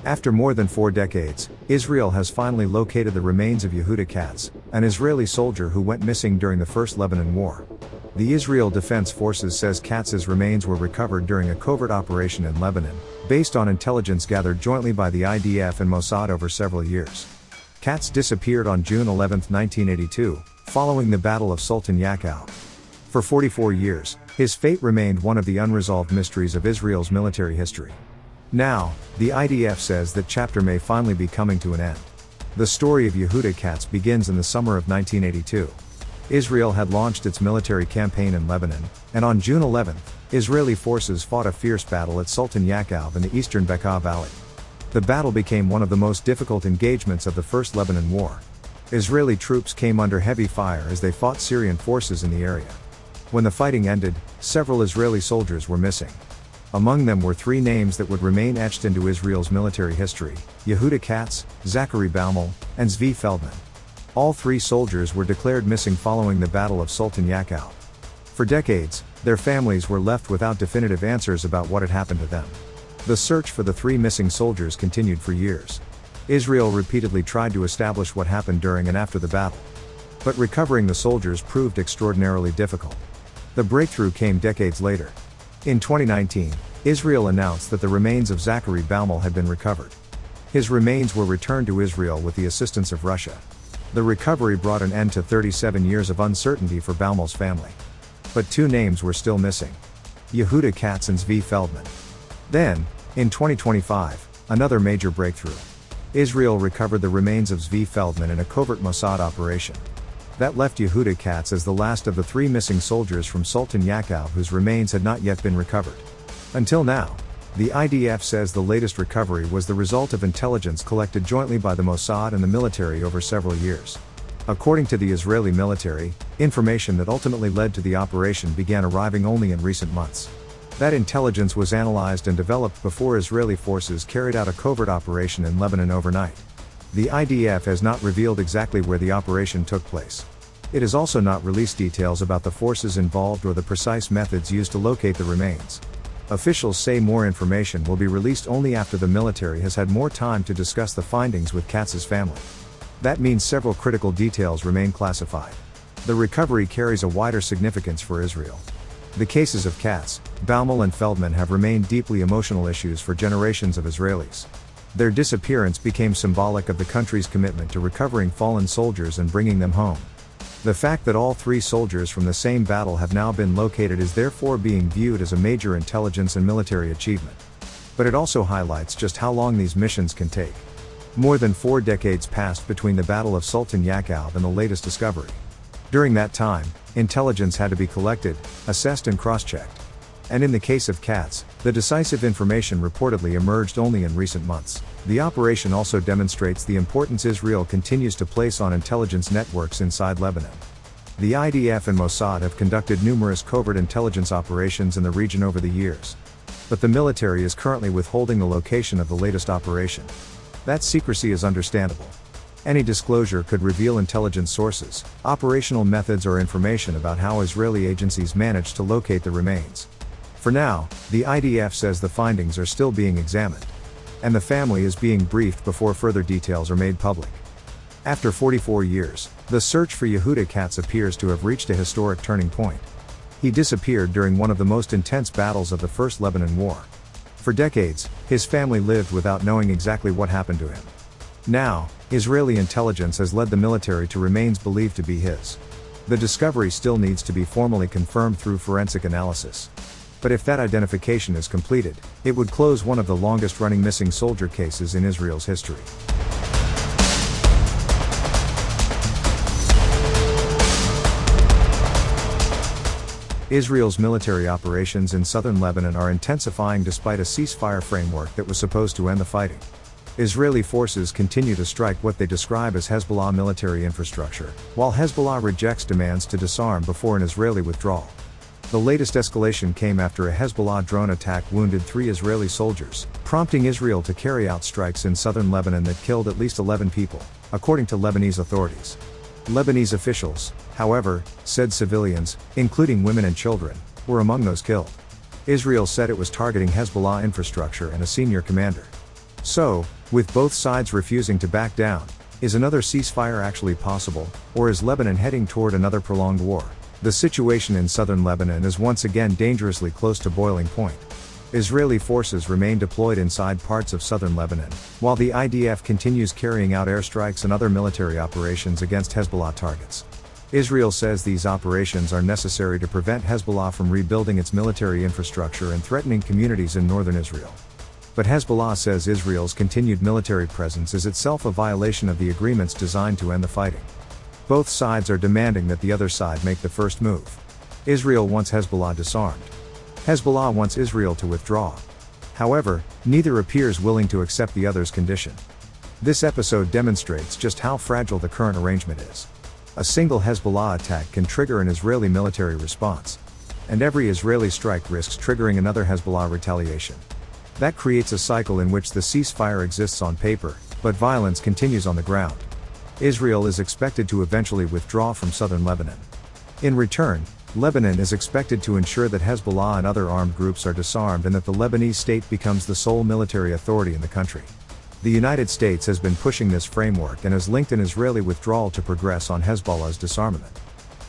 After more than 4 decades, Israel has finally located the remains of Yehuda Katz, an Israeli soldier who went missing during the First Lebanon War. The Israel Defense Forces says Katz's remains were recovered during a covert operation in Lebanon, based on intelligence gathered jointly by the IDF and Mossad over several years. Katz disappeared on June 11, 1982, following the Battle of Sultan Yaakov. For 44 years, his fate remained one of the unresolved mysteries of Israel's military history. Now, the IDF says that chapter may finally be coming to an end. The story of Yehuda Katz begins in the summer of 1982. Israel had launched its military campaign in Lebanon, and on June 11, Israeli forces fought a fierce battle at Sultan Yaakov in the eastern Bekaa Valley. The battle became one of the most difficult engagements of the First Lebanon War. Israeli troops came under heavy fire as they fought Syrian forces in the area. When the fighting ended, several Israeli soldiers were missing. Among them were 3 names that would remain etched into Israel's military history: Yehuda Katz, Zachary Baumel, and Zvi Feldman. All 3 soldiers were declared missing following the Battle of Sultan Yaakov. For decades, their families were left without definitive answers about what had happened to them. The search for the 3 missing soldiers continued for years. Israel repeatedly tried to establish what happened during and after the battle. But recovering the soldiers proved extraordinarily difficult. The breakthrough came decades later. In 2019, Israel announced that the remains of Zachary Baumel had been recovered. His remains were returned to Israel with the assistance of Russia. The recovery brought an end to 37 years of uncertainty for Baumel's family. But 2 names were still missing: Yehuda Katz and Zvi Feldman. Then, in 2025, another major breakthrough. Israel recovered the remains of Zvi Feldman in a covert Mossad operation. That left Yehuda Katz as the last of the 3 missing soldiers from Sultan Yaakov whose remains had not yet been recovered. Until now, the IDF says the latest recovery was the result of intelligence collected jointly by the Mossad and the military over several years. According to the Israeli military, information that ultimately led to the operation began arriving only in recent months. That intelligence was analyzed and developed before Israeli forces carried out a covert operation in Lebanon overnight. The IDF has not revealed exactly where the operation took place. It has also not released details about the forces involved or the precise methods used to locate the remains. Officials say more information will be released only after the military has had more time to discuss the findings with Katz's family. That means several critical details remain classified. The recovery carries a wider significance for Israel. The cases of Katz, Baumel and Feldman have remained deeply emotional issues for generations of Israelis. Their disappearance became symbolic of the country's commitment to recovering fallen soldiers and bringing them home. The fact that all 3 soldiers from the same battle have now been located is therefore being viewed as a major intelligence and military achievement. But it also highlights just how long these missions can take. More than 4 decades passed between the Battle of Sultan Yaakov and the latest discovery. During that time, intelligence had to be collected, assessed and cross-checked. And in the case of Katz, the decisive information reportedly emerged only in recent months. The operation also demonstrates the importance Israel continues to place on intelligence networks inside Lebanon. The IDF and Mossad have conducted numerous covert intelligence operations in the region over the years. But the military is currently withholding the location of the latest operation. That secrecy is understandable. Any disclosure could reveal intelligence sources, operational methods or information about how Israeli agencies managed to locate the remains. For now, the IDF says the findings are still being examined. And the family is being briefed before further details are made public. After 44 years, the search for Yehuda Katz appears to have reached a historic turning point. He disappeared during one of the most intense battles of the First Lebanon War. For decades, his family lived without knowing exactly what happened to him. Now, Israeli intelligence has led the military to remains believed to be his. The discovery still needs to be formally confirmed through forensic analysis. But if that identification is completed, it would close one of the longest-running missing soldier cases in Israel's history. Israel's military operations in southern Lebanon are intensifying despite a ceasefire framework that was supposed to end the fighting. Israeli forces continue to strike what they describe as Hezbollah military infrastructure, while Hezbollah rejects demands to disarm before an Israeli withdrawal. The latest escalation came after a Hezbollah drone attack wounded 3 Israeli soldiers, prompting Israel to carry out strikes in southern Lebanon that killed at least 11 people, according to Lebanese authorities. Lebanese officials, however, said civilians, including women and children, were among those killed. Israel said it was targeting Hezbollah infrastructure and a senior commander. So, with both sides refusing to back down, is another ceasefire actually possible, or is Lebanon heading toward another prolonged war? The situation in southern Lebanon is once again dangerously close to boiling point. Israeli forces remain deployed inside parts of southern Lebanon, while the IDF continues carrying out airstrikes and other military operations against Hezbollah targets. Israel says these operations are necessary to prevent Hezbollah from rebuilding its military infrastructure and threatening communities in northern Israel. But Hezbollah says Israel's continued military presence is itself a violation of the agreements designed to end the fighting. Both sides are demanding that the other side make the first move. Israel wants Hezbollah disarmed. Hezbollah wants Israel to withdraw. However, neither appears willing to accept the other's condition. This episode demonstrates just how fragile the current arrangement is. A single Hezbollah attack can trigger an Israeli military response. And every Israeli strike risks triggering another Hezbollah retaliation. That creates a cycle in which the ceasefire exists on paper, but violence continues on the ground. Israel is expected to eventually withdraw from southern Lebanon. In return, Lebanon is expected to ensure that Hezbollah and other armed groups are disarmed and that the Lebanese state becomes the sole military authority in the country. The United States has been pushing this framework and has linked an Israeli withdrawal to progress on Hezbollah's disarmament.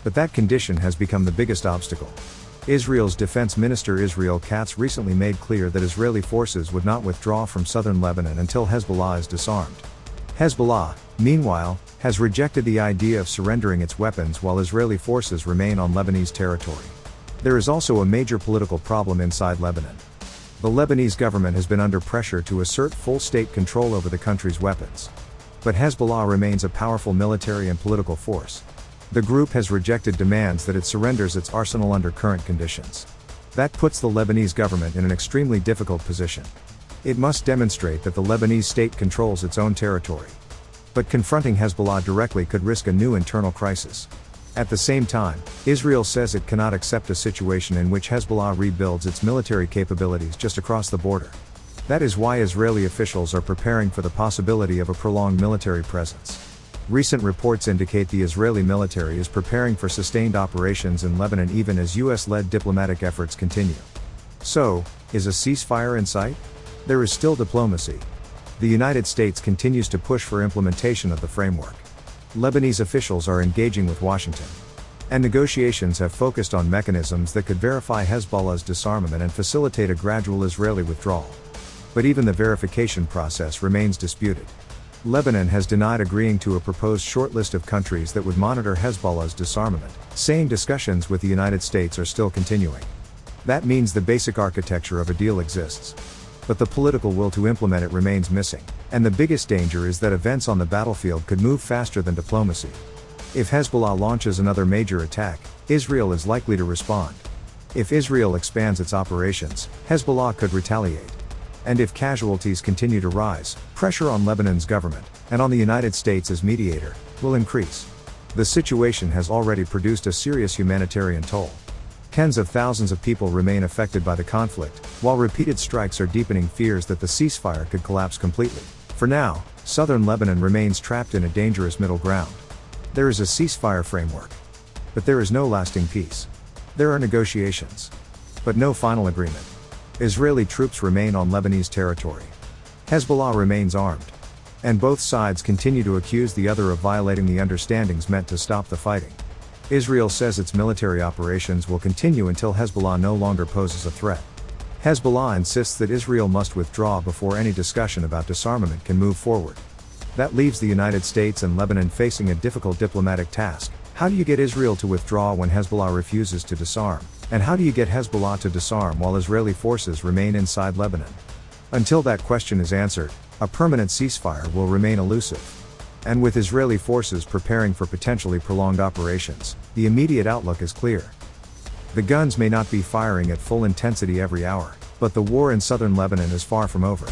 But that condition has become the biggest obstacle. Israel's Defense Minister Yehuda Katz recently made clear that Israeli forces would not withdraw from southern Lebanon until Hezbollah is disarmed. Hezbollah, meanwhile, has rejected the idea of surrendering its weapons while Israeli forces remain on Lebanese territory. There is also a major political problem inside Lebanon. The Lebanese government has been under pressure to assert full state control over the country's weapons. But Hezbollah remains a powerful military and political force. The group has rejected demands that it surrenders its arsenal under current conditions. That puts the Lebanese government in an extremely difficult position. It must demonstrate that the Lebanese state controls its own territory. But confronting Hezbollah directly could risk a new internal crisis. At the same time, Israel says it cannot accept a situation in which Hezbollah rebuilds its military capabilities just across the border. That is why Israeli officials are preparing for the possibility of a prolonged military presence. Recent reports indicate the Israeli military is preparing for sustained operations in Lebanon even as US-led diplomatic efforts continue. So, is a ceasefire in sight? There is still diplomacy. The United States continues to push for implementation of the framework. Lebanese officials are engaging with Washington. And negotiations have focused on mechanisms that could verify Hezbollah's disarmament and facilitate a gradual Israeli withdrawal. But even the verification process remains disputed. Lebanon has denied agreeing to a proposed short list of countries that would monitor Hezbollah's disarmament, saying discussions with the United States are still continuing. That means the basic architecture of a deal exists. But the political will to implement it remains missing, and the biggest danger is that events on the battlefield could move faster than diplomacy. If Hezbollah launches another major attack, Israel is likely to respond. If Israel expands its operations, Hezbollah could retaliate. And if casualties continue to rise, pressure on Lebanon's government, and on the United States as mediator, will increase. The situation has already produced a serious humanitarian toll. Tens of thousands of people remain affected by the conflict, while repeated strikes are deepening fears that the ceasefire could collapse completely. For now, southern Lebanon remains trapped in a dangerous middle ground. There is a ceasefire framework. But there is no lasting peace. There are negotiations. But no final agreement. Israeli troops remain on Lebanese territory. Hezbollah remains armed. And both sides continue to accuse the other of violating the understandings meant to stop the fighting. Israel says its military operations will continue until Hezbollah no longer poses a threat. Hezbollah insists that Israel must withdraw before any discussion about disarmament can move forward. That leaves the United States and Lebanon facing a difficult diplomatic task. How do you get Israel to withdraw when Hezbollah refuses to disarm? And how do you get Hezbollah to disarm while Israeli forces remain inside Lebanon? Until that question is answered, a permanent ceasefire will remain elusive. And with Israeli forces preparing for potentially prolonged operations, the immediate outlook is clear. The guns may not be firing at full intensity every hour, but the war in southern Lebanon is far from over.